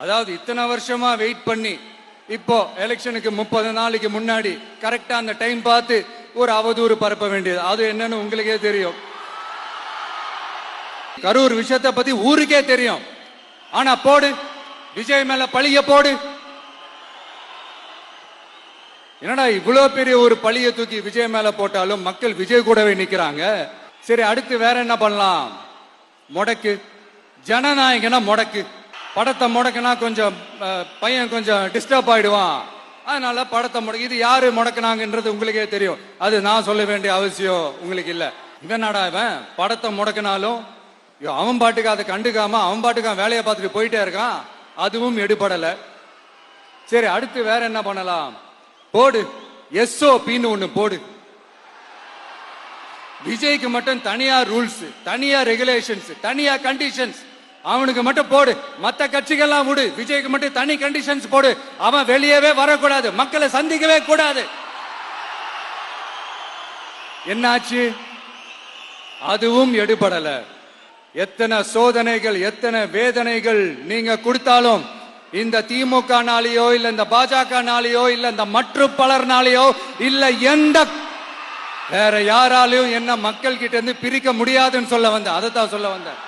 அதாவது இத்தனை வருஷமா வெயிட் பண்ணி இப்போ எலெக்ஷனுக்கு 30 நாளைக்கு முன்னாடி கரெக்டா அந்த டைம் பார்த்து ஒரு அவதூறு பரப்ப வேண்டியது. அது என்னன்னு உங்களுக்கே தெரியும். கரூர் விஷயத்தை பத்தி ஊருக்கே தெரியும். ஆனா போடு, விஜய் மேல பழிய போடு. என்னடா இவ்வளவு பெரிய ஒரு பழிய தூக்கி விஜய் மேல போட்டாலும் மக்கள் விஜய் கூடவே நிக்கிறாங்க. சரி, அடுத்து வேற என்ன பண்ணலாம்? முடக்கு, ஜனநாயகனா முடக்கு. படத்தை முடக்குனா கொஞ்சம் பையன் கொஞ்சம் டிஸ்டர்ப் ஆயிடுவான். அதனால படத்தை முடக்கு. இது யாரு முடக்குனாங்கன்றது உங்களுக்கே தெரியும். அது நான் சொல்ல வேண்டிய அவசியம் உங்களுக்கு இல்ல. இவனாடா இவன் படத்தை முடக்கினாலும் அவன் பாட்டுக்கு அதை கண்டுக்காம அவன் பாட்டுக்கு வேலையை பார்த்துட்டு போயிட்டே இருக்கான். அதுவும் எடுபடல. சரி, அடுத்து வேற என்ன பண்ணலாம்? போடு, எஸ்ஓபின்னு ஒண்ணு போடு. விஜய்க்கு மட்டும் தனியா ரூல்ஸ், தனியா ரெகுலேஷன்ஸ், தனியா கண்டிஷன்ஸ். அவனுக்கு மட்டும் போடு, மத்த கட்சிகள்லாம் விடு. விஜய்க்கு மட்டும் தனி கண்டிஷன்ஸ் போடு. அவன் வெளியவே வரக்கூடாது, மக்களை சந்திக்கவே கூடாது. என்னாச்சு? அதுவும் எடுபடல. எத்தனை சோதனைகள், எத்தனை வேதனைகள் நீங்க கொடுத்தாலும் இந்த திமுக நாளையோ இல்ல இந்த பாஜக நாளையோ இல்ல இந்த மற்றும் பலர்னாலேயோ இல்ல எந்த வேற யாராலையும் என்ன மக்கள் கிட்ட இருந்து பிரிக்க முடியாதுன்னு சொல்ல வந்த. அதைத்தான் சொல்ல வந்தேன்.